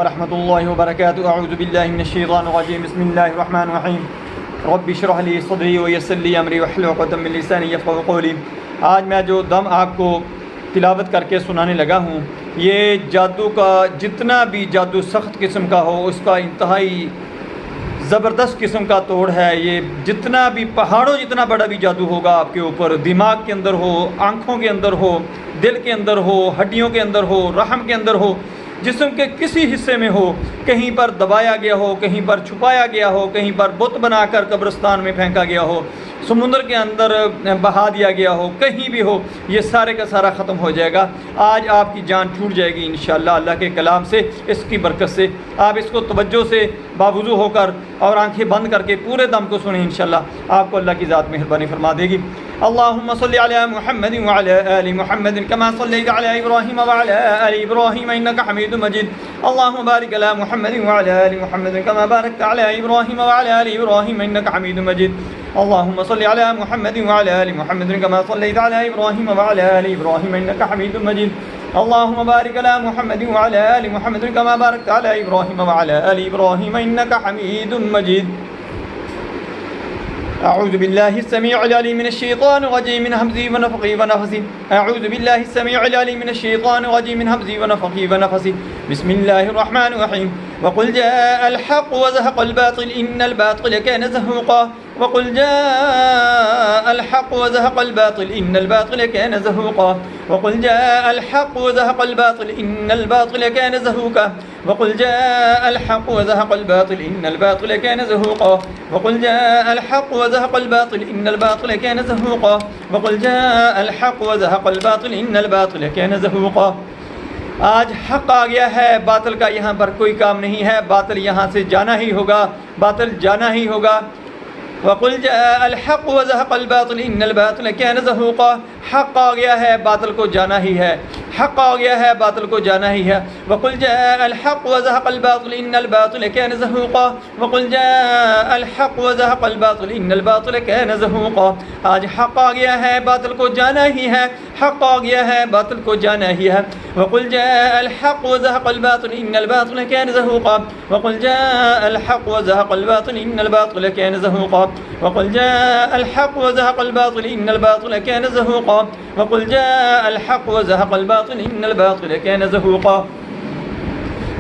علیکم ورحمۃ اللہ وبرکاتہ. اعوذ باللہ من الشیطان الرجیم. بسم اللہ الرحمن الرحیم. رب اشرح لی صدری ویسر لی امری واحلل عقدۃ من لسانی یفقهوا قولی. آج میں جو دم آپ کو تلاوت کر کے سنانے لگا ہوں، یہ جادو کا جتنا بھی جادو سخت قسم کا ہو اس کا انتہائی زبردست قسم کا توڑ ہے. یہ جتنا بھی پہاڑوں جتنا بڑا بھی جادو ہوگا آپ کے اوپر، دماغ کے اندر ہو، آنکھوں کے اندر ہو، دل کے اندر ہو، ہڈیوں کے اندر ہو، رحم کے اندر ہو، جسم کے کسی حصے میں ہو، کہیں پر دبایا گیا ہو، کہیں پر چھپایا گیا ہو، کہیں پر بت بنا کر قبرستان میں پھینکا گیا ہو، سمندر کے اندر بہا دیا گیا ہو، کہیں بھی ہو، یہ سارے کا سارا ختم ہو جائے گا. آج آپ کی جان چھوٹ جائے گی انشاءاللہ اللہ کے کلام سے، اس کی برکت سے. آپ اس کو توجہ سے باوضو ہو کر اور آنکھیں بند کر کے پورے دم کو سنیں، انشاءاللہ آپ کو اللہ کی ذات مہربانی فرما دے گی. اللهم صل على محمد وعلى آل محمد كما صليت على إبراهيم وعلى آل إبراهيم إنك حميد مجيد. اللهم بارك على محمد وعلى آل محمد كما باركت على إبراهيم وعلى آل إبراهيم إنك حميد مجيد. اللهم صل على محمد وعلى آل محمد كما صليت على إبراهيم وعلى آل إبراهيم إنك حميد مجيد. اللهم بارك على محمد وعلى آل محمد كما باركت على إبراهيم وعلى آل إبراهيم إنك حميد مجيد. أعوذ بالله السميع العليم من الشيطان الرجيم من همزه ونفخه ونفثه. أعوذ بالله السميع العليم من الشيطان الرجيم من همزه ونفخه ونفثه. بسم الله الرحمن الرحيم. وقل جاء الحق وزهق الباطل إن الباطل كان زهوقا. وقل جاء الحق وزهق الباطل إن الباطل كان زهوقا. وقل جاء الحق وزهق الباطل إن الباطل كان زهوقا. وقل جاء الحق وزهق الباطل إن الباطل كان زهوقا. وقل جاء الحق وزهق الباطل إن الباطل كان زهوقا. وقل جاء الحق وزهق الباطل إن الباطل كان زهوقا. آج حق آ گیا ہے، باطل کا یہاں پر کوئی کام نہیں ہے. باطل یہاں سے جانا ہی ہوگا، باطل جانا ہی ہوگا. وقل جاء الحق وزهق الباطل ان الباطل كان زهوقا. حق آ گیا ہے، باطل کو جانا ہی ہے. حق آ گیا ہے، باطل کو جانا ہی ہے. وقل جاء الحق وزهق الباطل ان الباطل كان زهوقا. وقل جاء الحق وزهق الباطل ان الباطل كان زهوقا. آج حق آ گیا ہے، باطل کو جانا ہی ہے. حق آ گیا ہے، باطل کو جانا ہی ہے. وقل جاء الحق وزهق الباطل ان الباطل كان زهوقا. وقل جاء الحق وزهق الباطل ان الباطل كان زهوقا. وقل جاء الحق وزهق الباطل إن الباطل كان زهوقا. وقل جاء الحق وزهق الباطل إن الباطل كان زهوقا.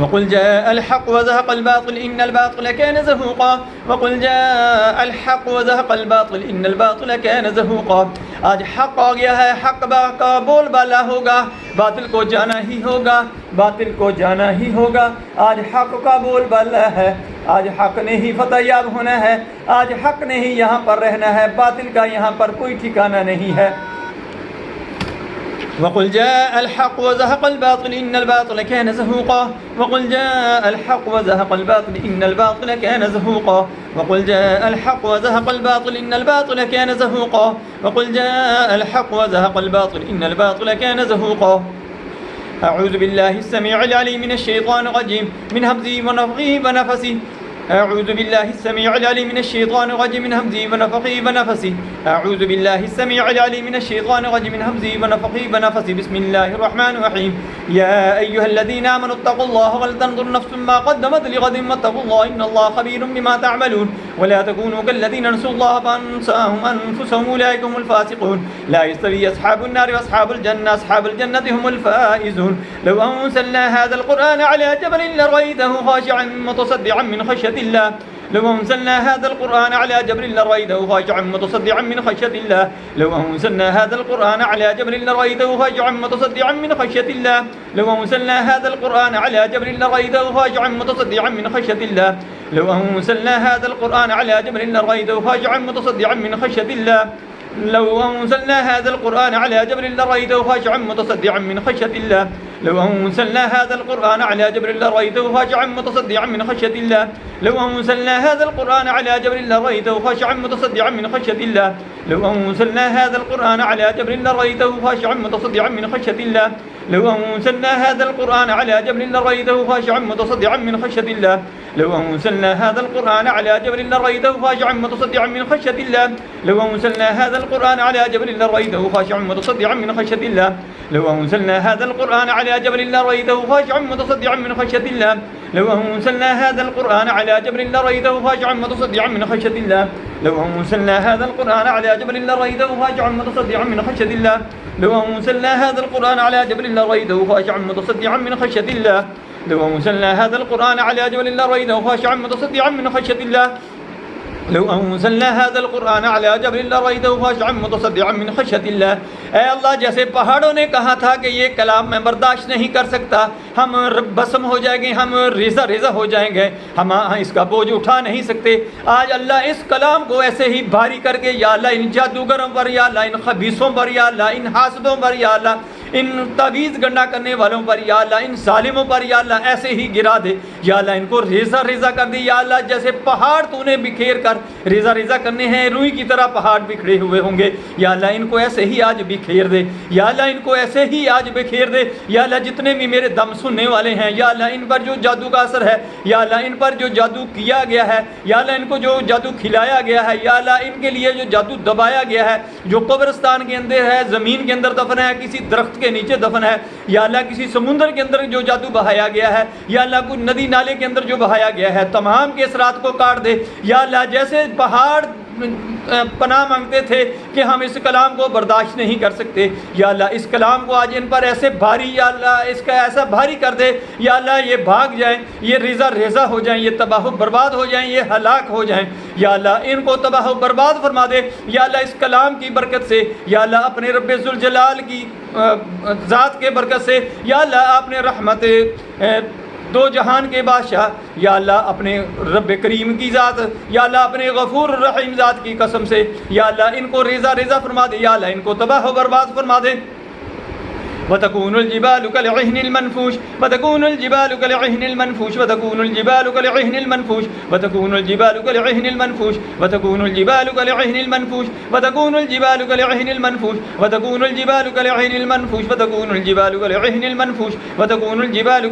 وقل جاء الحق وزهق الباطل إن الباطل كان زهوقا. وقل جاء الحق وزهق الباطل إن الباطل كان زهوقا. آج حق آ گیا ہے، حق کا بول بالا ہوگا، باطل کو جانا ہی ہوگا، باطل کو جانا ہی ہوگا. آج حق کا بول بالا ہے، آج حق نے ہی فتح یاب ہونا ہے، آج حق نے ہی یہاں پر رہنا ہے، باطل کا یہاں پر کوئی ٹھکانہ نہیں ہے. وقل جاء الحق وزهق الباطل إن الباطل كان زهوقا. وقل جاء الحق وزهق الباطل إن الباطل كان زهوقا. وقل جاء الحق وزهق الباطل إن الباطل كان زهوقا. وقل جاء الحق وزهق الباطل إن الباطل كان زهوقا. أعوذ بالله السميع العليم من الشيطان الرجيم من همزه ونفخه ونفثه. أعوذ بالله السميع العليم من الشيطان الرجيم من همزه ونفخه ونفثه. أعوذ بالله السميع العليم من الشيطان الرجيم من همزه ونفخه ونفثه. بسم الله الرحمن الرحيم. يا أيها الذين آمنوا اتقوا الله ولتنظر نفس ما قدمت لغد واتقوا الله إن الله خبير بما تعملون. ولا تكونوا كالذين نسوا الله فأنساهم أنفسهم أولئك هم الفاسقون. لا يستوي أصحاب النار وأصحاب الجنة أصحاب الجنة هم الفائزون. لو أنزلنا هذا القرآن على جبل لرأيته خاشعا متصدعا من خشية الله. لو أنزلنا هذا القرآن على جبل لرأيته خاشعا متصدعا من خشية الله. لو أنزلنا هذا القرآن على جبل لرأيته خاشعا متصدعا من خشية الله. لو أنزلنا هذا القرآن على جبل لرأيته خاشعا متصدعا من خشية الله. لو أنزلنا هذا القرآن على جبل لرأيته خاشعا متصدعا من خشية الله. لو أنزلنا هذا القرآن على جبل لرأيته خاشعا متصدعا من خشية الله. لو أنزلنا هذا القرآن على جبل لرأيته خاشعا متصدعا من خشية الله. لو أنزلنا هذا القرآن على جبل لرأيته خاشعا متصدعا من خشية الله. لو أنزلنا هذا القرآن على جبل لرأيته خاشعا متصدعا من خشية الله. لو أنزلنا هذا القرآن على جبل لرأيته خاشعا متصدعا من خشية الله. لو أنزلنا هذا القرآن على جبل لرأيته خاشعا متصدعا من خشية الله. لو أنزلنا هذا القرآن على جبل لرأيته خاشعا متصدعا من خشية الله. لو أنزلنا هذا القرآن على جبل لرأيته خاشعا متصدعا من خشية الله. لو أنزلنا هذا القرآن على جبل لرأيته خاشعا متصدعا من خشية الله لو أنزلنا هذا القرآن على جبل لرأيته خاشعا متصدعا من خشية الله لو أنزلنا هذا القرآن على جبل لرأيته خاشعا متصدعا من خشية الله لو أنزلنا هذا القرآن على جبل لرأيته خاشعا متصدعا من خشية الله لو أنزلنا هذا القرآن على جبل لرأيته خاشعا متصدعا من خشية الله اے اللہ جیسے پہاڑوں نے کہا تھا کہ یہ کلام میں برداشت نہیں کر سکتا، ہم بسم ہو جائیں گے، ہم ریزہ ریزہ ہو جائیں گے، ہم اس کا بوجھ اٹھا نہیں سکتے، آج اللہ اس کلام کو ایسے ہی بھاری کر کے یا اللہ ان جادوگروں پر، یا اللہ ان خبیثوں پر، یا اللہ ان حاسدوں پر، یا اللہ ان تعویذ گنڈا کرنے والوں پر، یا اللہ ان ظالموں پر، یا اللہ ایسے ہی گرا دے، یا اللہ ان کو ریزہ ریزہ کر دے، یا اللہ جیسے پہاڑ تو نے بکھیر کر ریزہ ریزہ کرنے ہیں، روئی کی طرح پہاڑ بکھڑے ہوئے ہوں گے، یا اللہ ان کو ایسے ہی آج بکھیر دے، یا اللہ ان کو ایسے ہی آج بکھیر دے، یا اللہ جتنے بھی میرے دم سننے والے ہیں، یا اللہ ان پر جو جادو کا اثر ہے، یا اللہ ان پر جو جادو کیا گیا ہے، یا اللہ ان کو جو جادو کھلایا گیا ہے، یا اللہ ان کے لیے جو جادو دبایا گیا ہے، جو قبرستان کے اندر ہے، زمین کے اندر دفن ہے، کسی درخت کے نیچے دفن ہے، یا اللہ کسی سمندر کے اندر جو جادو بہایا گیا ہے، یا اللہ کوئی ندی نالے کے اندر جو بہایا گیا ہے، تمام کے اثرات کو کاٹ دے، یا اللہ جیسے پہاڑ پناہ مانگتے تھے کہ ہم اس کلام کو برداشت نہیں کر سکتے، یا اللہ اس کلام کو آج ان پر ایسے بھاری، یا اللہ اس کا ایسا بھاری کر دے، یا اللہ یہ بھاگ جائیں، یہ ریزہ ریزہ ہو جائیں، یہ تباہ و برباد ہو جائیں، یہ ہلاک ہو جائیں، یا اللہ ان کو تباہ و برباد فرما دے، یا اللہ اس کلام کی برکت سے، یا اللہ اپنے رب ذوالجلال کی ذات کے برکت سے، یا اللہ اپنے رحمت دو جہان کے بادشاہ، یا اللہ اپنے رب کریم کی ذات، یا اللہ اپنے غفور الرحیم ذات کی قسم سے، یا اللہ ان کو ریزہ ریزہ فرما دے، یا اللہ ان کو تباہ و برباد فرما دے۔ وتكون الجبال كالعهن المنفوش وتكون الجبال كالعهن المنفوش وتكون الجبال كالعهن المنفوش وتكون الجبال كالعهن المنفوش وتكون الجبال كالعهن المنفوش وتكون الجبال كالعهن المنفوش وتكون الجبال كالعهن المنفوش وتكون الجبال كالعهن المنفوش وتكون الجبال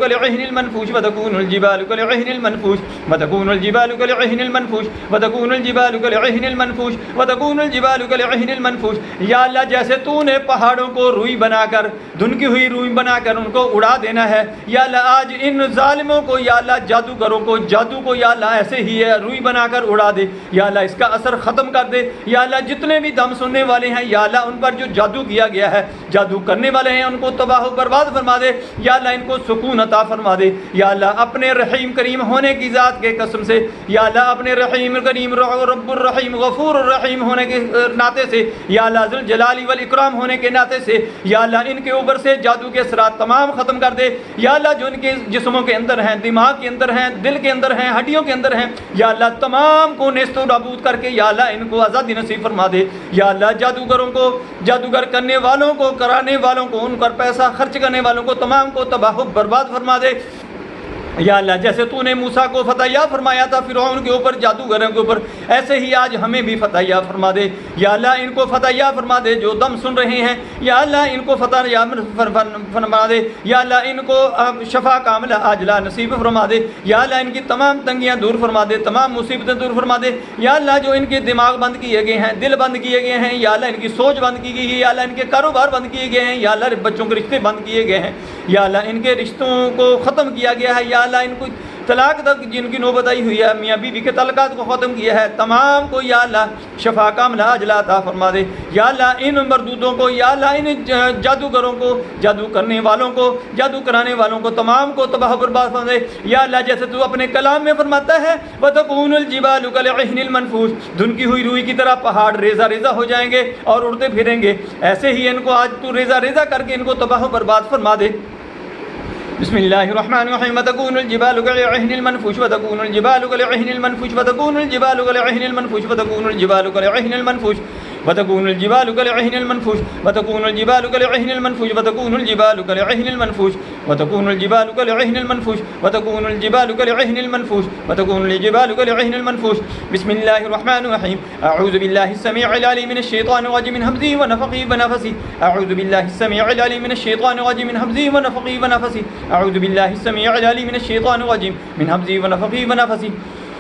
كالعهن المنفوش وتكون الجبال كالعهن المنفوش وتكون الجبال كالعهن المنفوش وتكون الجبال كالعهن المنفوش وتكون الجبال كالعهن المنفوش۔ یا اللہ جیسے تو نے پہاڑوں کو روئی بنا کر، دھن کی ہوئی روئی بنا کر ان کو اڑا دینا ہے، یا اللہ آج ان ظالموں کو، یا اللہ جادوگروں کو، جادو کو، یا اللہ ایسے ہی روئی بنا کر اڑا دے، یا اللہ اس کا اثر ختم کر دے، یا اللہ جتنے بھی دم سننے والے ہیں، یا اللہ ان پر جو جادو کیا گیا ہے، جادو کرنے والے ہیں، ان کو تباہ و برباد فرما دے، یا اللہ ان کو سکون عطا فرما دے، یا اللہ اپنے رحیم کریم ہونے کی ذات کے قسم سے، یا اللہ اپنے رحیم کریم رب الرحیم غفور الرحیم ہونے کے ناطے سے، یا اللہ ذوالجلال والاکرام ہونے کے ناطے سے، یا اللہ ان کے اوپر سے جادو کے اثرات تمام ختم کر دے، یا اللہ جو ان کے جسموں کے اندر ہیں، دماغ کے اندر ہیں، دل کے اندر ہیں، ہڈیوں کے اندر ہیں، یا اللہ تمام کو نیست و نابود کر کے، یا اللہ ان کو آزادی نصیب فرما دے، یا اللہ جادوگروں کو، جادوگر کرنے والوں کو، کرانے والوں کو، ان پر پیسہ خرچ کرنے والوں کو تمام کو تباہ و برباد فرما دے، یا اللہ جیسے تو نے موسیٰ کو فتح یا فرمایا تھا فرعون کے اوپر، جادوگروں کے اوپر، ایسے ہی آج ہمیں بھی فتح یا فرما دے، یا اللہ ان کو فتح یا فرما دے جو دم سن رہے ہیں، یا اللہ ان کو فتح یا فرما دے، یا اللہ ان کو شفا کاملہ عاجلہ نصیب فرما دے، یا اللہ ان کی تمام تنگیاں دور فرما دے، تمام مصیبتیں دور فرما دے، یا اللہ جو ان کے دماغ بند کیے گئے ہیں، دل بند کیے گئے ہیں، یا اللہ ان کی سوچ بند کی گئی ہے، یا اللہ ان کے کاروبار بند کیے گئے ہیں، یا اللہ بچوں کے رشتے بند کیے گئے ہیں، یا اللہ ان کے رشتوں کو ختم کیا گیا ہے، یا اللہ ان کو طلاق تک جن کی نوبت آئی ہوئی ہے، میاں بیوی کے تعلقات کو ختم کیا ہے، تمام کو یا اللہ شفا کاملہ عاجلہ عطا فرما دے، یا اللہ ان مردودوں کو، یا اللہ ان جادوگروں کو، جادو کرنے والوں کو، جادو کرانے والوں کو تمام کو تباہ و برباد فرما دے، یا اللہ جیسے تو اپنے کلام میں فرماتا ہے وَتَكُونُ الْجِبَالُ كَالْعِهْنِ الْمَنْفُوشِ، دھن کی ہوئی روئی کی طرح پہاڑ ریزہ ریزہ ہو جائیں گے اور اڑتے پھریں گے، ایسے ہی ان کو آج تو ریزہ ریزہ کر کے ان کو تباہ و برباد فرما دے۔ بسم الله الرحمن الرحيم وتكون الجبال كالعهن المنفوش وتكون الجبال كالعهن المنفوش وتكون الجبال كالعهن المنفوش وتكون الجبال كالعهن المنفوش وتكون الجبال كالعهن المنفوش وتكون الجبال كالعهن المنفوش وتكون الجبال كالعهن المنفوش وتكون الجبال كالعهن المنفوش وتكون الجبال كالعهن المنفوش وتكون الجبال كالعهن المنفوش بسم الله الرحمن الرحيم أعوذ بالله السميع العليم من الشيطان الرجيم من همزه ونفخه ونفثه أعوذ بالله السميع العليم من الشيطان الرجيم من همزه ونفخه ونفثه أعوذ بالله السميع العليم من الشيطان الرجيم من همزه ونفخه ونفثه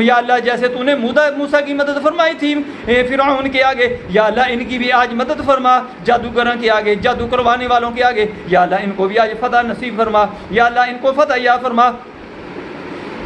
یا اللہ جیسے تو نے موسیٰ کی مدد فرمائی تھی فرعون کے آگے، یا اللہ ان کی بھی آج مدد فرما، جادوگروں کے آگے، جادو کروانے والوں کے آگے، یا اللہ ان کو بھی آج فتح نصیب فرما، یا اللہ ان کو فتح یا فرما۔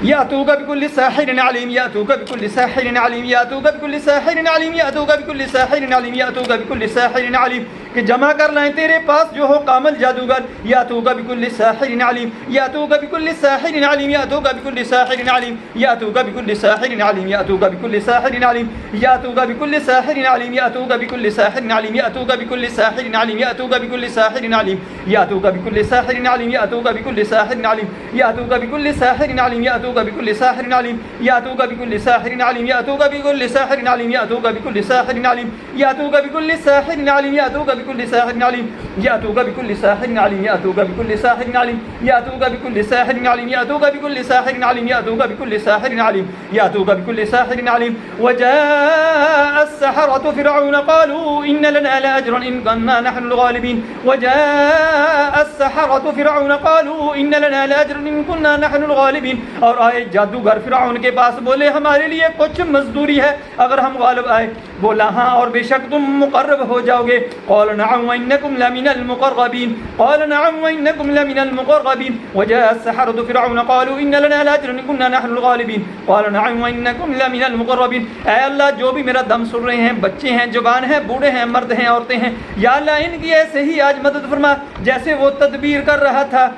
یاتوک بکل ساحر علیم، یاتوک بکل ساحر علیم، یاتوک بکل ساحر علیم، یاتوک بکل ساحر علیم، یاتوک بکل ساحر علیم، کہ جمع کر لائیں تیرے پاس جو ہو کامل جادوگر۔ یاتوک بکل ساحر علیم، یاتوک بکل ساحر علیم، یاتوک بکل ساحر علیم، یاتوک بکل ساحر علیم، یاتوک بکل ساحر علیم، یاتوک بکل ساحر علیم، یاتوک بکل ساحر علیم، یاتوک بکل ساحر علیم، یاتوک بکل ساحر علیم، یاتوک بکل ساحر علیم، یاتوک بکل ساحر علیم، یاتوک بکل ساحر علیم، یاتوک بكل ساحر عليم، ياتوك بكل ساحر عليم، ياتوك بكل ساحر عليم، ياتوك بكل ساحر عليم، ياتوك بكل ساحر عليم، ياتوك بكل ساحر عليم، ياتوك بكل ساحر عليم، ياتوك بكل ساحر عليم، ياتوك بكل ساحر عليم، ياتوك بكل ساحر عليم، ياتوك بكل ساحر عليم، ياتوك بكل ساحر عليم۔ وجاء السحرة فرعون قالوا إن لنا لأجرا إن كنا نحن الغالبين، وجاء السحرة فرعون قالوا إن لنا لأجرا إن كنا نحن الغالبين، اور آئے جادوگر فرعون کے پاس، بولے ہمارے لیے کچھ مزدوری ہے اگر ہم غالب آئے۔ بولا ہاں اور بے شک تم مقرب ہو جاؤ گے۔ قال نعم وإنكم لمن المقربين، قال نعم وإنكم لمن المقربين، وجاء السحرة فرعون قالوا إن لنا لأجرا إن كنا نحن الغالبين، قال نعم وإنكم لمن المقربين۔ اے اللہ جو بھی میرا دم سن رہے ہیں، بچے ہیں، جوان ہیں، بوڑھے ہیں، مرد ہیں، عورتیں ہیں، یا اللہ ان کی ایسے ہی آج مدد فرما جیسے وہ تدبیر کر رہا تھا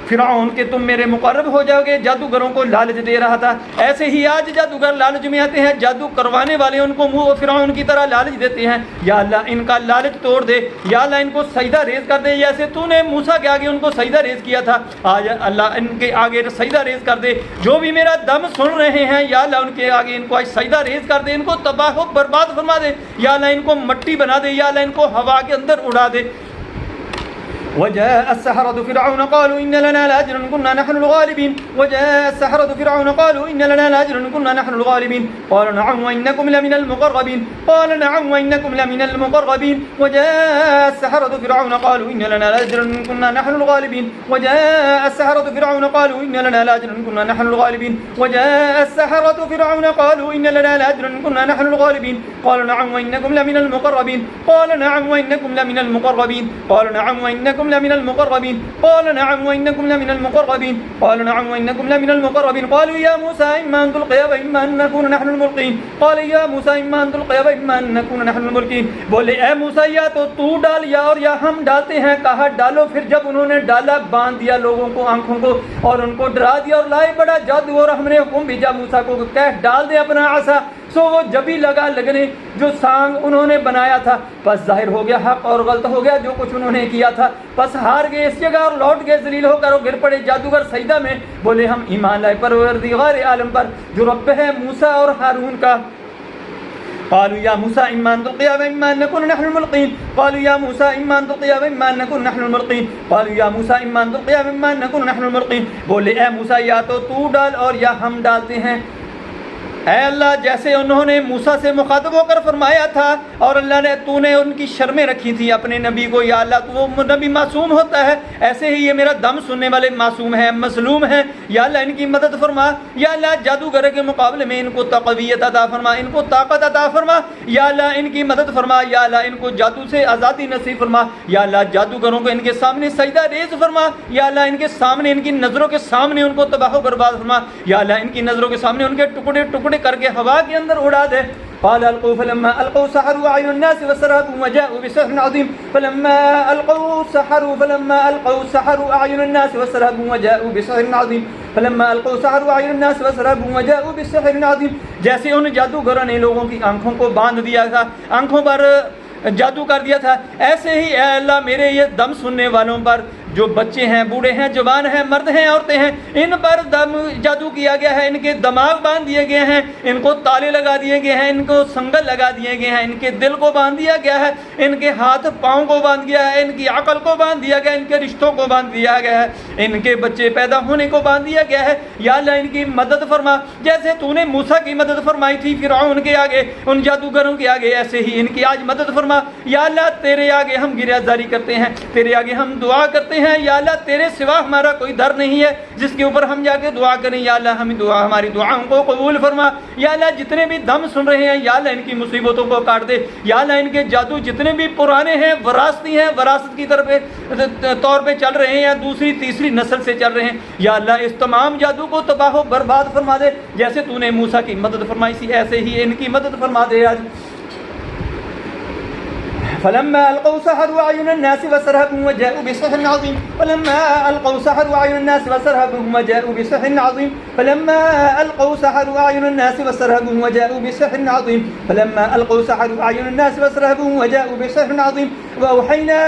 فرعون کہ تم میرے مقرب ہو جاؤ گے، جادوگروں کو لالچ دے رہا تھا، ایسے ہی آج جادوگر لالچ میں آتے ہیں، جادو کروانے والے ان کو منہ فرعون کی طرح لالچ دیتے ہیں۔ یا اللہ ان کا لالچ توڑ دے، یا اللہ ان کو سجدہ ریز کر دے، جیسے تو نے موسیٰ کے آگے ان کو سجدہ ریز کیا تھا، آج اللہ ان کے آگے سجدہ ریز کر دے۔ جو بھی میرا دم سن رہے ہیں یا اللہ ان کے آگے ان کو آج سجدہ ریز کر دے، ان کو تباہ و برباد فرما دے، یا اللہ ان کو مٹی بنا دے، یا اللہ ان کو ہوا کے اندر اڑا دے۔ وجاء السحرة فرعون قالوا إن لنا لأجرا إن كنا نحن الغالبين، وجاء السحرة فرعون قالوا إن لنا لأجرا إن كنا نحن الغالبين، قال نعم وإنكم لمن المقربين، قال نعم وإنكم لمن المقربين، وجاء السحرة فرعون قالوا إن لنا لأجرا إن كنا نحن الغالبين، وجاء السحرة فرعون قالوا إن لنا لأجرا إن كنا نحن الغالبين، وجاء السحرة فرعون قالوا إن لنا لأجرا إن كنا نحن الغالبين، قال نعم وإنكم لمن المقربين، قال نعم وإنكم لمن المقربين، قال نعم وإنكم لمن المقربين، قال نعم وإنكم لمن المقربين، قال نعم وإنكم لمن المقربين، قالوا يا موسى إما أن تلقي وإما أن نكون نحن الملقين، قال يا موسى إما أن تلقي وإما أن نكون نحن الملقين۔ بولے اے موسیٰ یا تو ڈال یا اور یا ہم ڈالتے ہیں۔ کہا ڈالو، پھر جب انہوں نے ڈالا باندھ دیا لوگوں کو آنکھوں کو اور ان کو ڈرا دیا اور لائے بڑا جادو، اور ہم نے حکم بھیجا موسیٰ کو کہ ڈال دے اپنا عصا، سو وہ جبھی لگا لگنے جو سانگ انہوں نے بنایا تھا، بس ظاہر ہو گیا حق اور غلط ہو گیا جو کچھ انہوں نے کیا تھا، بس ہار گئے اس جگہ اور لوٹ گئے ذلیل ہو کر، اور گر پڑے جادوگر سجدہ میں، بولے ہم ایمان لائے پروردگار عالم پر جو رب ہے موسیٰ اور ہارون کا۔ قالوا يا موسى إما أن تلقي وإما أن نكون نحن الملقين، قالوا يا موسى إما أن تلقي وإما أن نكون نحن الملقين، قالوا يا موسى إما أن تلقي وإما أن نكون نحن الملقين۔ بولے اے موسیٰ یا تو ڈال اور یا ہم ڈالتے ہیں۔ اے اللہ جیسے انہوں نے موسیٰ سے مخاطب ہو کر فرمایا تھا اور اللہ نے تو نے ان کی شرمیں رکھی تھی اپنے نبی کو، یا اللہ تو وہ نبی معصوم ہوتا ہے، ایسے ہی یہ میرا دم سننے والے معصوم ہیں، مظلوم ہیں، یا اللہ ان کی مدد فرما، یا اللہ جادوگر کے مقابلے میں ان کو تقویت عطا فرما، ان کو طاقت عطا فرما، یا اللہ ان کی مدد فرما، یا اللہ ان کو جادو سے آزادی نصیب فرما، یا اللہ جادوگروں کو ان کے سامنے سجدہ ریز فرما، یا اللہ ان کے سامنے ان کی نظروں کے سامنے ان کو تباہ و برباد فرما، یا اللہ ان کی نظروں کے سامنے ان کے ٹکڑے ٹکڑے کر کے ہوا کے اندر اڑا دے۔ قال القوا فلما القوا سحروا اعين الناس واسترهبوا وجاءوا بسحر عظيم، فلما القوا سحروا اعين الناس واسترهبوا وجاءوا بسحر عظيم، فلما القوا سحروا اعين الناس واسترهبوا وجاءوا بسحر عظيم۔ جیسے ان جادوگروں نے لوگوں کی آنکھوں کو باندھ دیا تھا، آنکھوں پر جادو کر دیا تھا، ایسے ہی اے اللہ میرے یہ دم سننے والوں پر جو بچے ہیں، بوڑھے ہیں، جوان ہیں، مرد ہیں، عورتیں ہیں، ان پر دم جادو کیا گیا ہے، ان کے دماغ باندھ دیے گئے ہیں، ان کو تالے لگا دیے گئے ہیں، ان کو سنگل لگا دیے گئے ہیں، ان کے دل کو باندھ دیا گیا ہے، ان کے ہاتھ پاؤں کو باندھ دیا ہے، ان کی عقل کو باندھ دیا گیا ہے، ان کے رشتوں کو باندھ دیا گیا ہے، ان کے بچے پیدا ہونے کو باندھ دیا گیا ہے۔ یا اللہ ان کی مدد فرما جیسے تو نے موسیٰ کی مدد فرمائی تھی فرعون کے آگے، ان جادوگروں کے آگے، ایسے ہی ان کی آج مدد فرما۔ یا اللہ تیرے آگے ہم گریہ زاری کرتے ہیں، تیرے آگے ہم دعا کرتے ہیں، ہیں یا اللہ تیرے سوا ہمارا کوئی در نہیں ہے جس کے اوپر ہم جا کے دعا کریں، یا اللہ ہماری دعاؤں کو قبول فرما، یا اللہ جتنے بھی دم سن رہے ہیں یا اللہ ان کی مصیبتوں کو کاٹ دے، یا اللہ ان کے جادو جتنے بھی پرانے ہیں وراثتی ہیں، وراثت کی طور پہ چل رہے ہیں یا دوسری تیسری نسل سے چل رہے ہیں، یا اللہ اس تمام جادو کو تباہ و برباد فرما دے، جیسے تو نے موسیٰ کی مدد فرمائی تھی ایسے ہی ان کی مدد فرما دے آج۔ فلما القوا سحروا اعين الناس وسرهبهم وجاءوا بسحر عظيم فلما القوا سحروا اعين الناس وسرهبهم وجاءوا بسحر عظيم فلما القوا سحروا اعين الناس وسرهبهم وجاءوا بسحر عظيم فلما القوا سحروا اعين الناس وسرهبهم وجاءوا بسحر عظيم واوحينا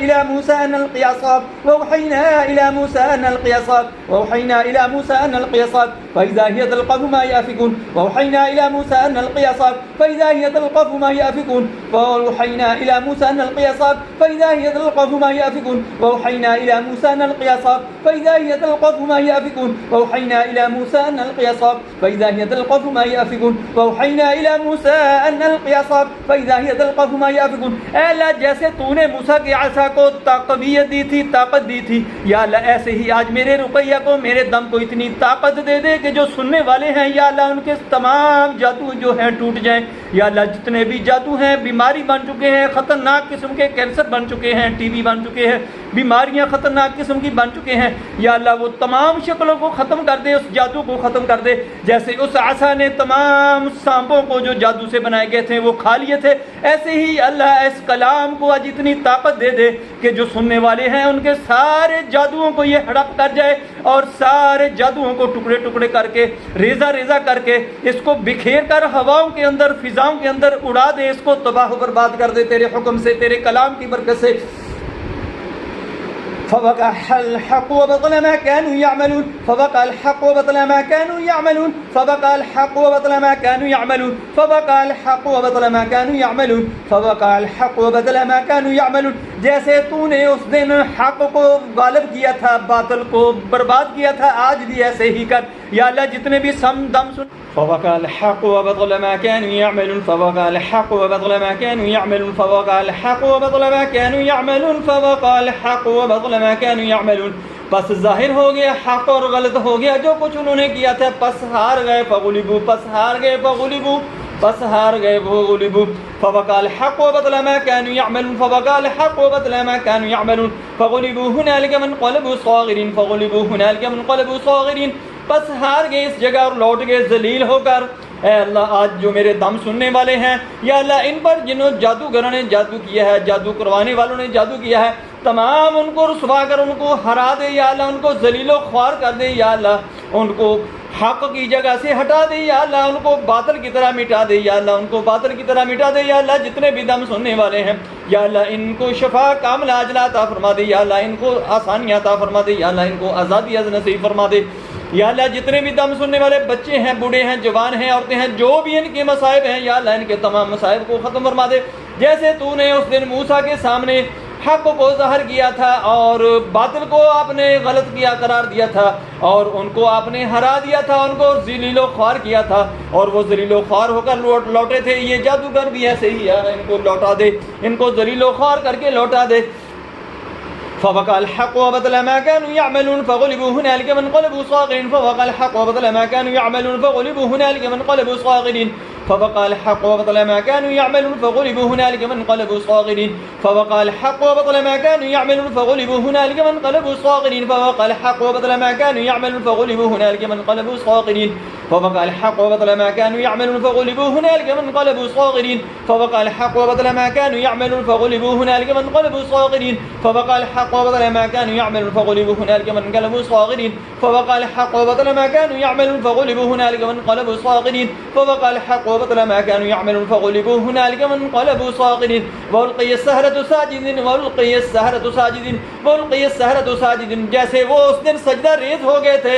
الى موسى ان القي عصاك واوحينا الى موسى ان القي عصاك واوحينا الى موسى ان القي عصاك فاذا هي تلقف ما يافكون واوحينا الى موسى ان القي عصاك فاذا هي تلقف ما يافكون واوحينا الى موسى أن القي عصاك فإذا هي تلقف ما يأفكون وأوحينا إلى موسى أن القي عصاك فإذا هي تلقف ما يأفكون وأوحينا إلى موسى أن القي عصاك فإذا هي تلقف ما يأفكون وأوحينا إلى موسى أن القي عصاك فإذا هي تلقف ما يأفكون۔ اے اللہ جیسے تو نے موسیٰ کی عصا کو قوت دی تھی، طاقت دی تھی، یا اللہ ایسے ہی آج میرے رقیہ کو، میرے دم کو اتنی طاقت دے دے کہ جو سننے والے ہیں یا اللہ ان کے تمام جادو جو ہیں ٹوٹ جائیں، یا اللہ جتنے بھی جادو ہیں بیماری بن چکے ہیں، خطرناک قسم کے کینسر بن چکے ہیں، ٹی بی بن چکے ہیں، بیماریاں خطرناک قسم کی بن چکے ہیں، یا اللہ وہ تمام شکلوں کو ختم کر دے، اس جادو کو ختم کر دے، جیسے اس عصا نے تمام سانپوں کو جو جادو سے بنائے گئے تھے وہ کھا لیے تھے، ایسے ہی اللہ اس کلام کو آج اتنی طاقت دے دے کہ جو سننے والے ہیں ان کے سارے جادوؤں کو یہ ہڑپ کر جائے اور سارے جادوؤں کو ٹکڑے ٹکڑے کر کے ریزہ ریزہ کر کے اس کو بکھیر کر ہواؤں کے اندر فضاؤں کے اندر اڑا دے، اس کو تباہ و برباد کر دے تیرے حکم سے، تیرے کلام کی برکت سے۔ فوقع الحق وبطل ما كانوا يعملون فوقع الحق وبطل ما كانوا يعملون فوقع الحق وبطل ما كانوا يعملون فوقع الحق وبطل ما كانوا يعملون فوقع الحق وبطل ما كانوا يعملون۔ جیسے تو نے اس دن حق کو غالب کیا تھا، باطل کو برباد کیا تھا، آج بھی ایسے ہی کر یا اللہ جتنے بھی سم دم سن۔ فوقع الحق وبطل ما كانوا يعملون فوقع الحق وبطل ما كانوا يعملون فوقع الحق وبطل ما كانوا يعملون فوقع الحق وبطل ما كانوا يعملون۔ پس ظاہر ہو گیا حق اور غلط ہو گیا جو کچھ انہوں نے کیا تھا، پس ہار گئے فغلبوا، پس ہار گئے فغلبوا، پس ہار گئے فغلبوا۔ فوقع الحق وبطل ما كانوا يعملون فوقع الحق وبطل ما كانوا يعملون فغلبوا هنالك وانقلبوا صاغرين فغلبوا هنالك وانقلبوا صاغرين۔ پس ہار گئے اس جگہ اور لوٹ گئے ذلیل ہو کر۔ اے اللہ آج جو میرے دم سننے والے ہیں یا اللہ ان پر جنہوں جادوگروں نے جادو کیا ہے، جادو کروانے والوں نے جادو کیا ہے، تمام ان کو رسوا کر ان کو ہرا دے یا اللہ، ان کو ذلیل و خوار کر دے یا اللہ، ان کو حق کی جگہ سے ہٹا دے یا اللہ، ان کو باطل کی طرح مٹا دے یا اللہ، ان کو باطل کی طرح مٹا دے یا اللہ، جتنے بھی دم سننے والے ہیں یا اللہ ان کو شفا کاملہ عاجلہ عطا فرما دے یا اللہ، ان کو آسانیاں عطا فرما دے یا اللہ، ان کو آزادی نصیب فرما دے یا اللہ، جتنے بھی دم سننے والے بچے ہیں، بوڑھے ہیں، جوان ہیں، عورتیں ہیں، جو بھی ان کے مصائب ہیں یا اللہ ان کے تمام مصائب کو ختم فرما دے، جیسے تو نے اس دن موسیٰ کے سامنے حق کو ظاہر کیا تھا اور باطل کو آپ نے غلط کیا قرار دیا تھا اور ان کو آپ نے ہرا دیا تھا، ان کو ذلیل و خوار کیا تھا اور وہ ذلیل و خوار ہو کر لوٹے تھے۔ یہ جادوگر بھی ایسے ہی ہے، ان کو لوٹا دے، ان کو ذلیل و خوار کر کے لوٹا دے۔ فوقع الحق وبطل ما كانوا يعملون فغلبوا هنالك وانقلبوا صاغرين فوقع الحق وبطل ما كانوا يعملون فغلبوا هنالك وانقلبوا صاغرين فوقع الحق وبطل ما كانوا يعملون فغلبوا هنالك وانقلبوا صاغرين فوقع الحق وبطل ما كانوا يعملون فغلبوا هنالك وانقلبوا صاغرين فوقع الحق وبطل ما كانوا يعملون فغلبوا هنالك وانقلبوا صاغرين فوقع الحق وبطل ما كانوا يعملون فغلبوا هنالك وانقلبوا صاغرين فوقع الحق وبطل ما كانوا يعملون فغلبوا هنالك وانقلبوا صاغرين فوقع الحق وبطل ما كانوا يعملون فغلبوا هنالك وانقلبوا صاغرين فوقع الحق وبطل ما كانوا يعملون فغلبوا هنالك وانقلبوا صاغرين فوقع الحق وبطل ما كانوا يعملون فغلبوا هنالك وانقلبوا صاغرين والقي السحرة ساجدين والقي السحرة ساجدين والقي السحرة ساجدين۔ جیسے وہ اس دن سجدہ ریز ہو گئے تھے،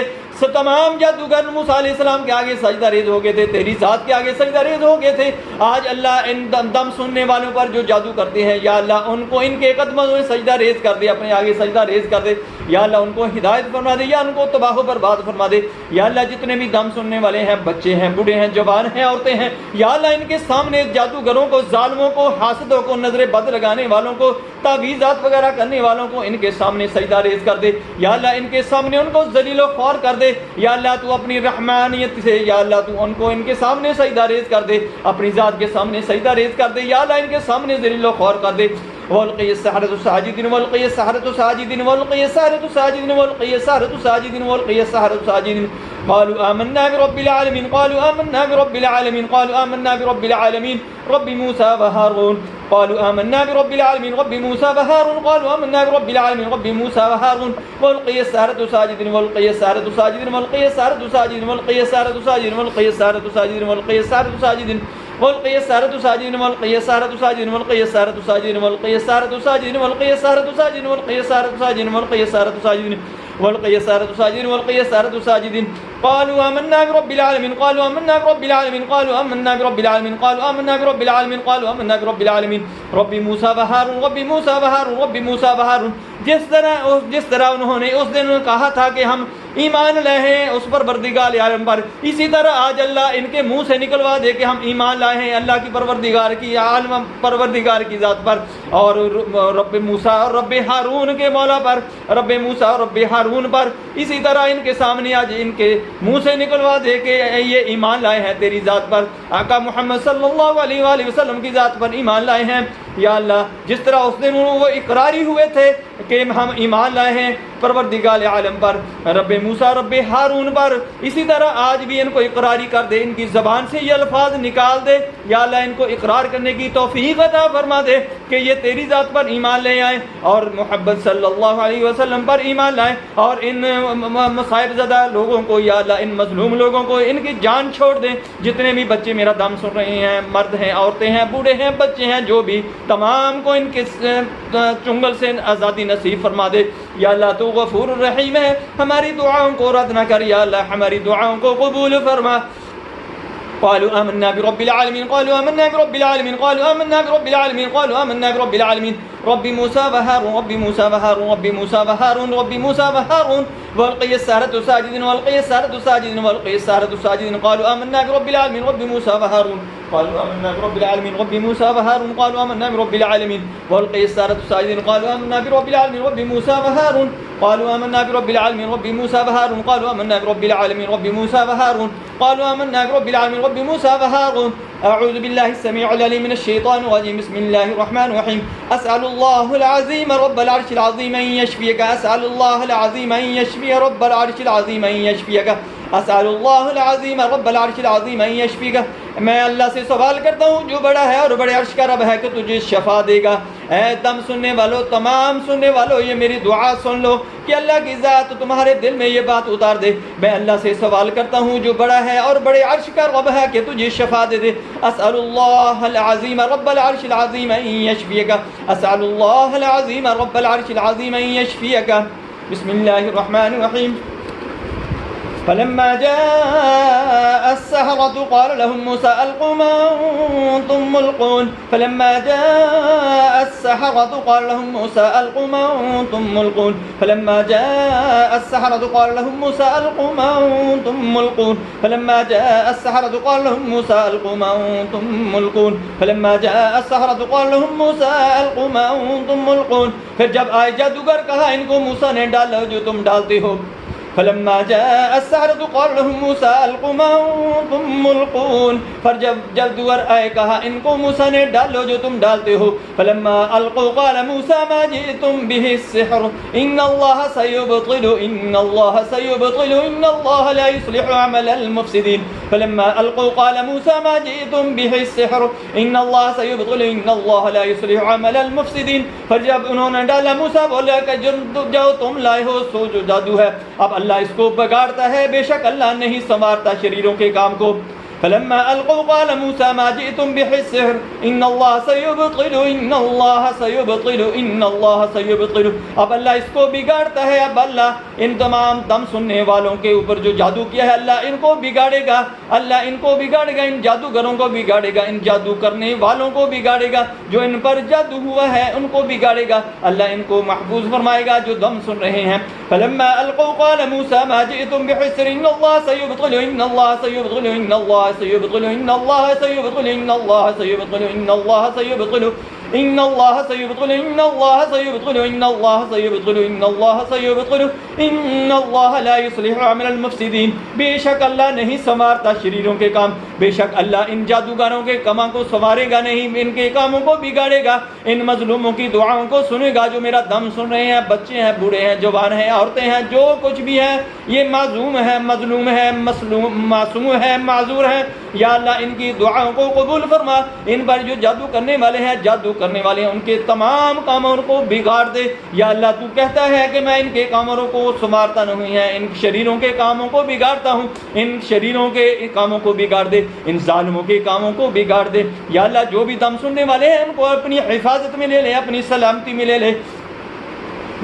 تمام جادوگر موسیٰ علیہ السلام کے آگے سجدہ ریز ہو گئے تھے، تیری ذات کے آگے سجدہ ریز ہو گئے تھے۔ آج اللہ ان دم سننے والوں پر جو جادو کرتے ہیں یا اللہ ان کو ان کے قدموں میں سجدہ ریز کر دے، اپنے آگے سجدہ ریز کر دے یا اللہ ان کو ہدایت فرما دے یا ان کو تباہ و برباد فرما دے. یا اللہ جتنے بھی دم سننے والے ہیں، بچے ہیں، بوڑھے ہیں، جوان ہیں، عورتیں ہیں، یا اللہ ان کے سامنے جادوگروں کو، ظالموں کو، حاسدوں کو، نظر بد لگانے والوں کو، تعویذات وغیرہ کرنے والوں کو ان کے سامنے سجدہ ریز کر دے. یا اللہ ان کے سامنے ان کو ذلیل و خوار کر دے. یا اللہ تو اپنی رحمانیت سے یا اللہ تو ان کو ان کے سامنے سجدہ ریز کر دے، اپنی ذات کے سامنے سجدہ ریز کر دے. یا اللہ ان کے سامنے ذلیل و خوار کر دے. والقي السحرة ساجدين والقي السحرة ساجدين والقي السحرة ساجدين والقي السحرة ساجدين والقي السحرة ساجدين قالوا آمنا برب العالمين قالوا آمنا برب العالمين قالوا آمنا برب العالمين رب موسى وهارون قالوا آمنا برب العالمين رب موسى وهارون قالوا آمنا برب العالمين رب موسى وهارون والقي السحرة ساجدين والقي السحرة ساجدين والقي السحرة ساجدين والقي السحرة ساجدين والقي السحرة ساجدين والقي السحرة ساجدين والقي السحرة ساجدين والقي السحرة ساجدين والقي السحرة ساجدين والقي السحرة ساجدين والقي السحرة ساجدين والقي السحرة ساجدين والقي السحرة ساجدين والقي السحرة ساجدين والقي السحرة ساجدين قالوا آمنا برب العالمين قالوا آمنا برب العالمين قالوا آمنا برب العالمين قالوا آمنا برب العالمين قالوا آمنا برب العالمين رب موسى وهارون رب موسى وهارون رب موسى وهارون. جس طرح انہوں نے اس دن کہا تھا کہ ہم ایمان لائے ہیں اس پروردگار عالم پر، اسی طرح آج اللہ ان کے منہ سے نکلوا دے کہ ہم ایمان لائے ہیں اللہ کی پروردگار کی عالم پروردگار کی ذات پر، اور رب موسیٰ اور رب ہارون کے مولا پر، رب موسیٰ اور رب ہارون پر. اسی طرح ان کے سامنے آج ان کے منہ سے نکلوا دے کہ یہ ایمان لائے ہیں تیری ذات پر، آقا محمد صلی اللہ علیہ وآلہ وسلم کی ذات پر ایمان لائے ہیں. یا اللہ جس طرح اس دن وہ اقراری ہوئے تھے کہ ہم ایمان لائے ہیں پروردگار عالم پر، رب موسیٰ رب ہارون پر، اسی طرح آج بھی ان کو اقراری کر دے، ان کی زبان سے یہ الفاظ نکال دے. یا اللہ ان کو اقرار کرنے کی توفیق عطا فرما دے کہ یہ تیری ذات پر ایمان لے آئیں اور محمد صلی اللہ علیہ وسلم پر ایمان لائیں، اور ان مصائب زدہ لوگوں کو یا اللہ ان مظلوم لوگوں کو ان کی جان چھوڑ دیں. جتنے بھی بچے میرا دم سن رہے ہیں، مرد ہیں، عورتیں ہیں، بوڑھے ہیں، بچے ہیں، جو بھی تمام کو ان کے چنگل سے آزادی نصیب فرما دے. یا اللہ تو غفور الرحیم ہے، ہماری دعاؤں کو رد نہ کر، یا اللہ ہماری دعاؤں کو قبول فرما. قالوا آمنا برب العالمين قالوا آمنا برب العالمين قالوا آمنا برب العالمين قالوا آمنا برب العالمين رب موسى وهارون رب موسى وهارون رب موسى وهارون رب موسى وهارون والقي السحرة ساجدين والقي السحرة ساجدين والقي السحرة ساجدين قالوا آمنا برب العالمين رب موسى وهارون قالوا آمنا برب العالمين رب موسى وهارون قالوا آمنا برب العالمين والقي السحرة ساجدين قالوا آمنا برب العالمين رب موسى وهارون قالوا آمنا برب العالمين رب موسى وهارون قالوا آمنا برب العالمين رب موسى وهارون قالوا آمنا برب العالمين رب موسى وهارون. أعوذ بالله السميع العليم من الشيطان الرجيم. بسم الله الرحمن الرحيم. أسأل الله العظيم رب العرش العظيم أن يشفيك أسأل الله العظيم أن يشفي رب العرش العظيم أن يشفيك أسأل الله العظيم رب العرش العظيم أن يشفيك. میں اللہ سے سوال کرتا ہوں جو بڑا ہے اور بڑے عرش کا رب ہے کہ تجھے شفا دے گا. اے دم سننے والو، تمام سننے والو، یہ میری دعا سن لو کہ اللہ کی ذات تمہارے دل میں یہ بات اتار دے. میں اللہ سے سوال کرتا ہوں جو بڑا ہے اور بڑے عرش کا رب ہے کہ تجھے شفا دے دے. اسأل اللہ العظیم رب العرش العظیم ان یشفیک اسأل اللہ العظیم رب العرش العظیم ان یشفیک. بسم اللہ الرحمن الرحیم. فلما جاء السحرة قال لهم موسى ألقوا ما أنتم ملقون فلما جاء السحرة قال لهم موسى ألقوا ما أنتم ملقون فلما جاء السحرة قال لهم موسى ألقوا ما أنتم ملقون فلما جاء السحرة قال لهم موسى ألقوا ما أنتم ملقون فلما جاء السحرة قال لهم موسى ألقوا ما أنتم ملقون. پھر جب آئے جادوگر کہا ان کو موسیٰ نے ڈالو جو تم ڈالتے ہو. فلما جاء السحرة قال لهم موسى ألقوا ما أنتم ملقون. پر جب جادوگر آئے کہا ان کو موسیٰ نے ڈالو جو تم ڈالتے ہو. فلما ألقوا قال موسى ما جئتم به السحر إن الله سيبطل إن الله سيبطل إن الله لا يصلح عمل المفسدين. فلما ألقوا قال موسى ما جئتم به السحر إن الله سيبطل إن الله لا يصلح عمل المفسدين. پر جب انہوں نے ڈالا موسیٰ بولا کہ جو تم لائے ہو سو جو جادو ہے اب اللہ اس کو بگاڑتا ہے، بے شک اللہ نہیں سنوارتا شریروں کے کام کو. فلما القوا قال موسى ما جئتم به السحر ان الله سيبطل ان الله سيبطل ان الله سيبطل. اب اللہ اس کو بگاڑتا ہے. اب اللہ ان تمام دم سننے والوں کے اوپر جو جادو کیا ہے اللہ ان کو بگاڑے گا. اللہ ان کو بگاڑے گا, ان جادوگروں کو بگاڑے گا, ان جادو کرنے والوں کو بگاڑے گا, جو ان پر جادو ہوا ہے ان کو بگاڑے گا. اللہ ان کو محفوظ فرمائے گا جو دم سن رہے ہیں. فلما القوا قال موسى ما جئتم بحسر ان الله سيبطل ان الله سيبطل ان الله سيبطل ان الله سيبطل ان الله سيبطل ان الله سيبطل ان الله سيبطل ان الله سيبطل ان الله سيبطل ان الله سيبطل ان الله لا يصلح عمل المفسدين. بے شک اللہ نہیں سنوارتا شریروں کے کام. بے شک اللہ ان جادوگروں کے کاموں کو سنوارے گا نہیں, ان کے کاموں کو بگاڑے گا. ان مظلوموں کی دعاؤں کو سنے گا جو میرا دم سن رہے ہیں, بچے ہیں, بوڑھے ہیں, جوان ہیں, عورتیں ہیں, جو کچھ بھی ہیں یہ معصوم ہے, مظلوم ہے, معصوم ہے, معذور ہے. یا اللہ ان کی دعاؤں کو قبول فرما. ان پر جو جادو کرنے والے ہیں, جادو کرنے والے ہیں, ان کے تمام کاموں کو بگاڑ دے. یا اللہ تو کہتا ہے کہ میں ان کے کاموں کو سنوارتا نہیں ہے, ان شریروں کے کاموں کو بگاڑتا ہوں. ان شریروں کے کاموں کو بگاڑ دے, ان ظالموں کے کاموں کو بگاڑ دے. یا اللہ جو بھی دم سننے والے ہیں ان کو اپنی حفاظت میں لے لے, اپنی سلامتی میں لے لے.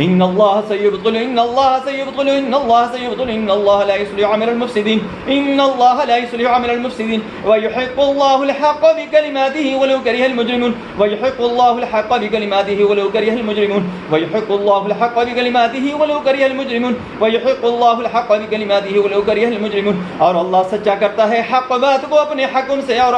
ان الله سيبطل ان الله سيبطل ان الله سيبطل ان الله لا يصلح عمل المفسدين ان الله لا يصلح عمل المفسدين ويحق الله الحق بكلماته ولو كره المجرمون ويحق الله الحق بكلماته ولو كره المجرمون ويحق الله الحق بكلماته ولو كره المجرمون ويحق الله الحق بكلماته ولو كره المجرمون. اور اللہ سچا کرتا ہے حق بات کو اپنے حکم سے, اور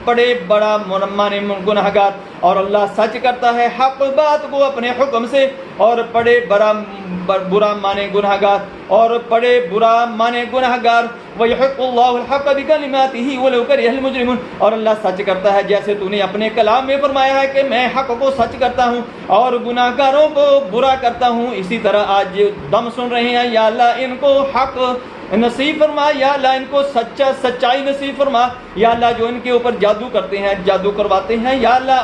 بڑے بڑا مانے گناہگار. اور اللہ سچ کرتا ہے حق بات کو اپنے حکم سے, اور بڑے برا مانے گناہگار, اور بڑے برا مانے گناہگار. وَيُحِقُّ اللَّهُ الْحَقَّ بِكَلِمَاتِهِ وَلَوْ كَرِهَ الْمُجْرِمُونَ. اور اللہ سچ کرتا ہے جیسے تو نے اپنے کلام میں فرمایا ہے کہ میں حق کو سچ کرتا ہوں اور گناہگاروں کو برا کرتا ہوں. اسی طرح آج دم سن رہے ہیں, یا اللہ ان کو حق نصیب فرما. یا اللہ ان کو سچائی نصیب فرما. یا اللہ جو ان کے اوپر جادو کرتے ہیں, جادو کرواتے ہیں, یا اللہ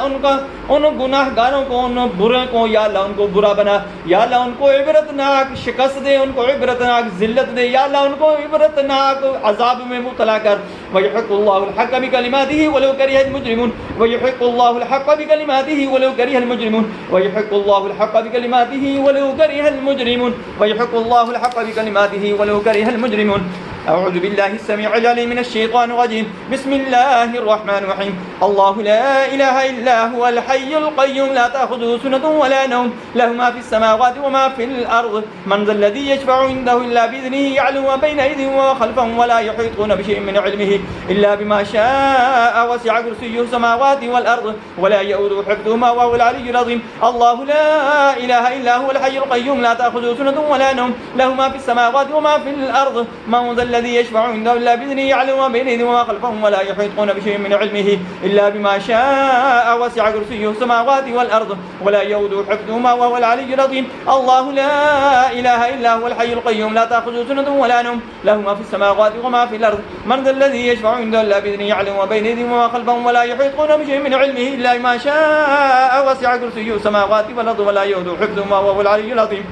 ان گناہ گاروں کو, ان برے کو, یا اللہ ان کو برا بنا. یا اللہ ان کو عبرتناک شکست دے, ان کو عبرتناک ذلت دے. یا اللہ ان کو عبرتناک عذاب میں مبتلا کر. وَيُحِقُّ اللَّهُ الْحَقَّ بِكَلِمَاتِهِ وَلَوْ كَرِهَ الْمُجْرِمُونَ وَيُحِقُّ اللَّهُ الْحَقَّ بِكَلِمَاتِهِ وَلَوْ كَرِهَ الْمُجْرِمُونَ وَيُحِقُّ اللَّهُ الْحَقَّ بِكَلِمَاتِهِ وَلَوْ كَرِهَ الْمُجْرِمُونَ وَيُحِقُّ اللَّهُ الْحَقَّ بِكَلِمَاتِهِ وَلَوْ كَرِهَ الْمُجْرِمُونَ. أعوذ بالله السميع العليم من الشيطان الرجيم. بسم الله الرحمن الرحيم. الله لا إله إلا هو الحي القيوم لا تأخذه سنة ولا نوم له ما في السماوات وما في الأرض من ذا الذي يشفع عنده إلا بإذنه يعلم ما بين أيديهم وخلفهم ولا يحيطون بشيء من علمه إلا بما شاء وسع كرسيه السماوات والأرض ولا يؤوده حفظهما وهو العلي العظيم. الله لا إله إلا هو الحي القيوم لا تأخذه سنة ولا نوم له ما في السماوات وما في الأرض من ذا الذي يشفع عنده إلا بإذنه يعلم ما بين أيديهم وما خلفهم ولا يحيطون بشيء من علمه إلا بما شاء وسع كرسيه السماوات والأرض ولا يؤوده حفظهما وهو العلي العظيم. الله لا إله إلا هو الحي القيوم لا تأخذه سنة ولا نوم له ما في السماوات وما في الأرض من ذا الذي يشفع عنده إلا بإذنه يعلم ما بين أيديهم وما خلفهم ولا يحيطون بشيء من علمه إلا بما شاء وسع كرسيه السماوات والأرض ولا يؤوده حفظهما وهو العلي العظيم.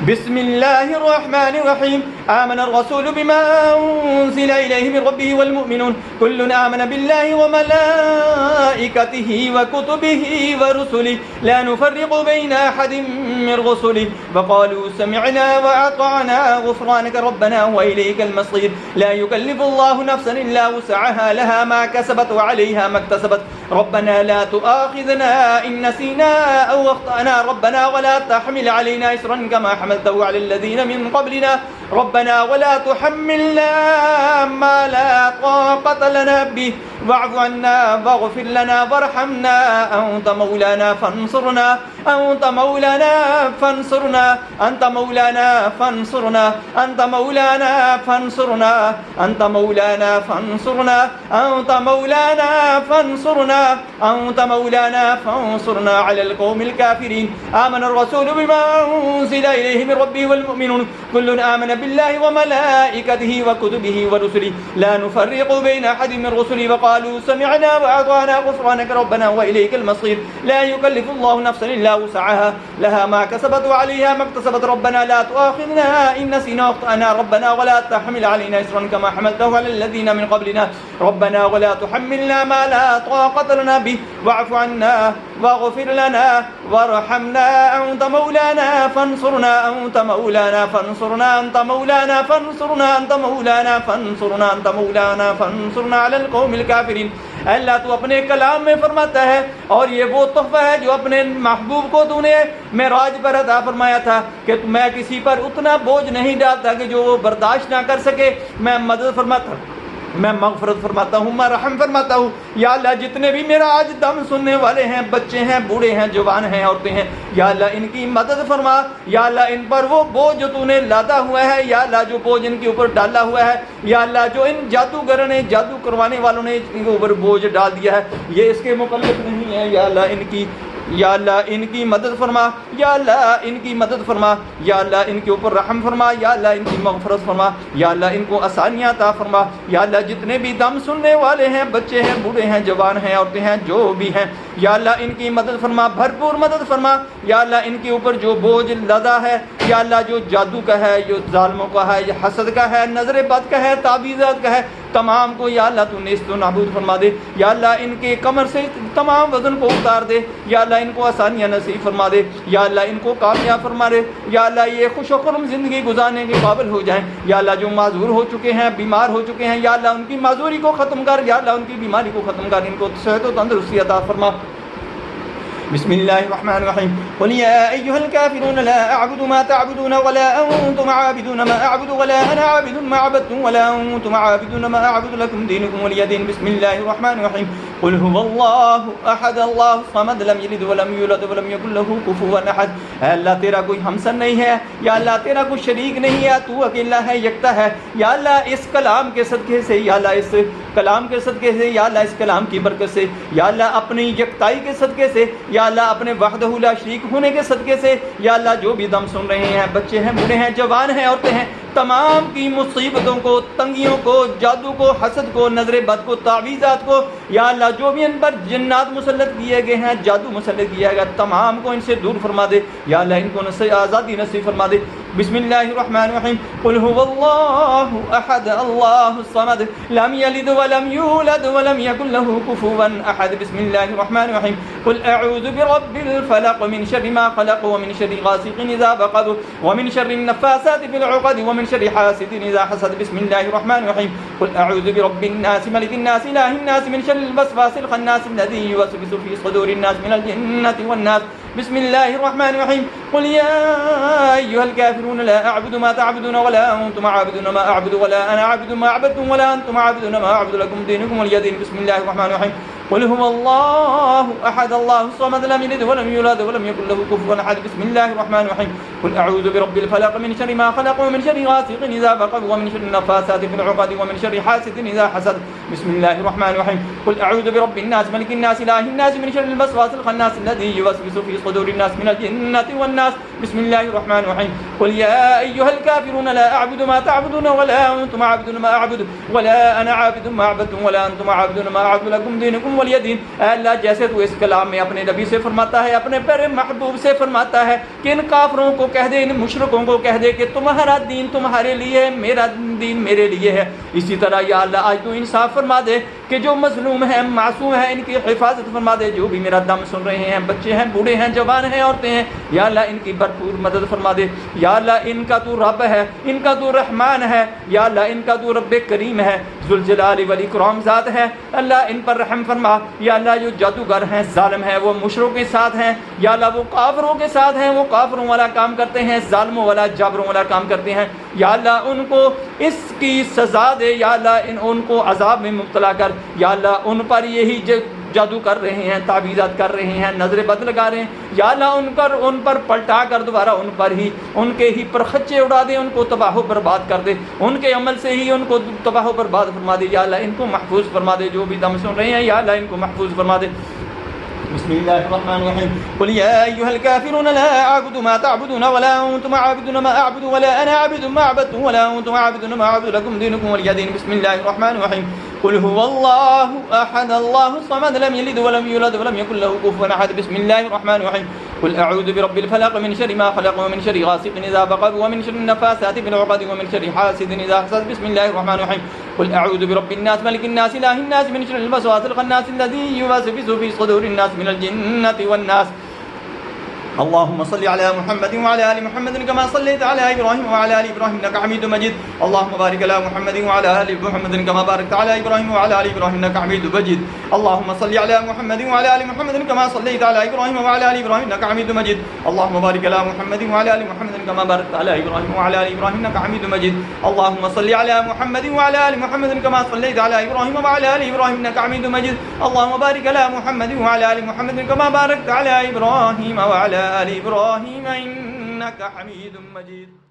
بسم الله الرحمن الرحيم. آمن الرسول بما أنزل إليه من ربه والمؤمنون كل آمن بالله وملائكته وكتبه ورسله لا نفرق بين أحد من رسله وقالوا سمعنا وأطعنا غفرانك ربنا وإليك المصير. لا يكلف الله نفسا إلا وسعها لها ما كسبت وعليها ما اكتسبت ربنا لا تؤاخذنا إن نسينا أو أخطأنا ربنا ولا تحمل علينا إصرا كما حملته على الذين من قبلنا ربنا ولا تحملنا ما لا طاقة لنا به واعف عنا واغفر لنا وارحمنا أنت مولانا فانصرنا أنت مولانا فانصرنا أنت مولانا فانصرنا أنت مولانا فانصرنا أنت مولانا فانصرنا أنت مولانا فانصرنا أنت مولانا فانصرنا على القوم الكافرين. آمن الرسول بما أنزل إليه من ربه والمؤمنون كل آمن بالله وملائكته وكتبه ورسله لا نفرق بين أحد من رسله وقالوا سمعنا وأطعنا غفرانك ربنا وإليك المصير. لا يكلف الله نفسا إلا إلا وسعها لها ما كسبت وعليها ما اكتسبت ربنا لا تؤاخذنا إن نسينا وأخطأنا ربنا ولا تحمل علينا إصرا كما حملته على الذين من قبلنا ربنا ولا تحملنا ما لا طاقة لنا به واعف عنا واغفر لنا وارحمنا أنت مولانا فانصرنا أنت مولانا فانصرنا أنت مولانا فانصرنا أنت مولانا فانصرنا أنت مولانا فانصرنا على القوم الكافرين. اللہ تو اپنے کلام میں فرماتا ہے اور یہ وہ تحفہ ہے جو اپنے محبوب کو تو نے معراج پر عطا فرمایا تھا کہ میں کسی پر اتنا بوجھ نہیں ڈالتا کہ جو وہ برداشت نہ کر سکے. میں مدد فرماتا ہوں, میں مغفرت فرماتا ہوں, میں رحم فرماتا ہوں. یا اللہ جتنے بھی میرا آج دم سننے والے ہیں, بچے ہیں, بوڑھے ہیں, جوان ہیں, عورتیں ہیں, یا اللہ ان کی مدد فرما. یا اللہ ان پر وہ بوجھ جو تو نے لادا ہوا ہے, یا اللہ جو بوجھ ان کے اوپر ڈالا ہوا ہے, یا اللہ جو ان جادوگروں نے, جادو کروانے والوں نے ان کے اوپر بوجھ ڈال دیا ہے, یہ اس کے مکلف نہیں ہے. یا اللہ ان کی, یا اللہ ان کی مدد فرما, یا اللہ ان کی مدد فرما, یا اللہ ان کے اوپر رحم فرما, یا اللہ ان کی مغفرت فرما, یا اللہ ان کو آسانیاں عطا فرما. یا اللہ جتنے بھی دم سننے والے ہیں, بچے ہیں, بوڑھے ہیں, جوان ہیں, عورتیں ہیں, جو بھی ہیں, یا اللہ ان کی مدد فرما, بھرپور مدد فرما. یا اللہ ان کے اوپر جو بوجھ لدا ہے, یا اللہ جو جادو کا ہے, جو ظالموں کا ہے, یا حسد کا ہے, نظر بد کا ہے, تعویذات کا ہے, تمام کو یا اللہ تو نیست و نابود فرما دے. یا اللہ ان کے کمر سے تمام وزن کو اتار دے. یا اللہ ان کو آسانیاں نصیب فرما دے. یا اللہ ان کو کامیاب فرما دے. یا اللہ یہ خوش و خرم زندگی گزارنے کے قابل ہو جائیں. یا اللہ جو معذور ہو چکے ہیں, بیمار ہو چکے ہیں, یا اللہ ان کی معذوری کو ختم کر, یا اللہ ان کی بیماری کو ختم کر, ان کو صحت و تندرستی عطا فرما. بسم الله الرحمن الرحيم قل يا أيها الكافرون لا أعبد ما تعبدون ولا أنتم عابدون ما أعبد ولا أنا عابد ما عبدتم ولا أنتم عابدون ما أعبد لكم دينكم ولي دين. بسم الله الرحمن الرحيم قل هو الله أحد الله الصمد لم يلد ولم يولد ولم يكن له كفوا أحد. اے اللہ تیرا کوئی ہمسر نہیں ہے, یا اللہ تیرا کوئی شریک نہیں ہے, تو اکیلا ہے, یکتا ہے. یا اللہ اس کلام کے صدقے سے, یا اللہ اس کلام کے صدقے سے, یا اللہ اس کلام کی برکت سے, یا اللہ اپنی یکتائی کے صدقے سے, یا اللہ اپنے وحدہ لا شریک ہونے کے صدقے سے, یا اللہ جو بھی دم سن رہے ہیں, بچے ہیں, بوڑھے ہیں, جوان ہیں, عورتیں ہیں, تمام کی مصیبتوں کو, تنگیوں کو, جادو کو, حسد کو, نظر بد کو, تعویذات کو, یا اللہ جو بھی ان پر جنات مسلط کیے گئے ہیں, جادو مسلط کیا گیا, تمام کو ان سے دور فرما دے. یا اللہ ان کو آزادی نصیب فرما دے. بسم اللہ الرحمن الرحیم قل هو اللہ احد اللہ الصمد لم یلد ولم یولد ولم یکن له کفوا احد. بسم اللہ الرحمن الرحیم قل اعوذ برب الفلق من شر ما خلق ومن شر غاسق اذا وقب ومن شر النفاثات في العقد ومن شر حاسد اذا حسد. بسم اللہ الرحمن الرحیم قل اعوذ برب الناس ملك الناس اله الناس من شر الوسواس الخناس الذي يوسوس في صدور الناس من الجنة والناس. بسم الله الرحمن الرحيم قل يا أيها الكافرون لا أعبد ما تعبدون ولا أنتم عابدون ما أعبد ولا أنا عابد ما عبدتم ولا أنتم عابدون ما أعبد لكم دينكم ولي دين. بسم الله الرحمن الرحيم قل هو الله أحد الله الصمد لم يلد ولم يولد ولم يكن له كفوا أحد. بسم الله الرحمن الرحيم قل أعوذ برب الفلق من شر ما خلق ومن شر غاسق إذا وقب ومن شر النفاثات في العقد ومن شر حاسد إذا حسد. بسم الله الرحمن الرحيم قل أعوذ برب الناس ملك الناس إله الناس من شر الوسواس الخناس الذي يوسوس في صدور الناس من الجنة والناس. بسم الله الرحمن الرحيم قل يا أيها الكافرون لا أعبد ما تعبدون ولا أنتم عابدون ما أعبد ولا أنا عابد ما عبدتم ولا أنتم عابدون ما أعبد لكم دينكم ولي دين. اے اللہ جیسے تو اس کلام میں اپنے نبی سے فرماتا ہے, اپنے پیارے محبوب سے فرماتا ہے کہ ان کافروں کو کہہ دے, ان مشرکوں کو کہہ دے کہ تمہارا دین تمہارے لیے ہے, میرا دین میرے لیے ہے. اسی طرح یا اللہ آج تو انصاف فرما دے کہ جو مظلوم ہیں, معصوم ہیں, ان کی حفاظت فرما دے. جو بھی میرا دم سن رہے ہیں, بچے ہیں, بوڑھے ہیں, جوان ہیں, عورتیں ہیں, یا اللہ ان کی بھرپور مدد فرما دے. یا اللہ ان کا تو رب ہے, ان کا تو رحمان ہے, یا اللہ ان کا تو رب کریم ہے, ذوالجلال والاکرام ذات ہے. اللہ ان پر رحم فرما. یا اللہ جو جادوگر ہیں, ظالم ہیں, وہ مشرکوں کے ساتھ ہیں, یا اللہ وہ کافروں کے ساتھ ہیں, وہ کافروں والا کام کرتے ہیں, ظالموں والا, جابروں والا کام کرتے ہیں. یا اللہ ان کو اس کی سزا دے, یا اللہ ان کو عذاب میں مبتلا کر. یا اللہ ان پر یہی جادو کر رہے ہیں, تعویذات کر رہے ہیں, نظر بد لگا رہے ہیں, یا اللہ ان پر پلٹا کر دوبارہ ان پر ہی, ان کے ہی پرخچے اڑا دے, ان کو تباہ و برباد کر دے, ان کے عمل سے ہی ان کو تباہ و برباد فرما دے. یا اللہ ان کو محفوظ فرما دے. جو بھی دم سن رہے ہیں, یا اللہ ان کو محفوظ فرما دے. بسم الله الرحمن الرحيم قل يا أيها الكافرون لا أعبد ما تعبدون ولا أنتم عابدون ما أعبد ولا أنا عابد ما عبدتم ولا أنتم عابدون ما أعبد لكم دينكم ولي دين. بسم الله الرحمن الرحيم قل هو الله أحد الله الصمد لم يلد ولم يولد ولم يكن له كفوا أحد. بسم الله الرحمن الرحيم قل أعوذ برب الفلق من شر ما خلق ومن شر غاسق إذا وقب ومن شر النفاثات في العقد ومن شر حاسد إذا حسد. بسم الله الرحمن الرحيم. قل أعوذ برب الناس ملك الناس إله الناس من شر الوسواس الخناس الذي يوسوس في صدور الناس من الجنة والناس. اللهم صل على محمد وعلى آل محمد كما صليت على إبراهيم وعلى آل إبراهيم إنك حميد مجيد. اللهم بارك على محمد وعلى آل محمد كما باركت على إبراهيم وعلى آل إبراهيم إنك حميد مجيد. اللهم صل على محمد وعلى آل محمد كما صليت على إبراهيم وعلى آل إبراهيم إنك حميد مجيد. اللهم بارك على محمد وعلى آل محمد كما باركت على إبراهيم وعلى آل إبراهيم إنك حميد مجيد. اللهم صل على محمد وعلى آل محمد كما صليت على إبراهيم وعلى آل إبراهيم إنك حميد مجيد. اللهم بارك على محمد وعلى آل محمد كما باركت على إبراهيم وعلى آل إبراهيم إنك حميد مجيد.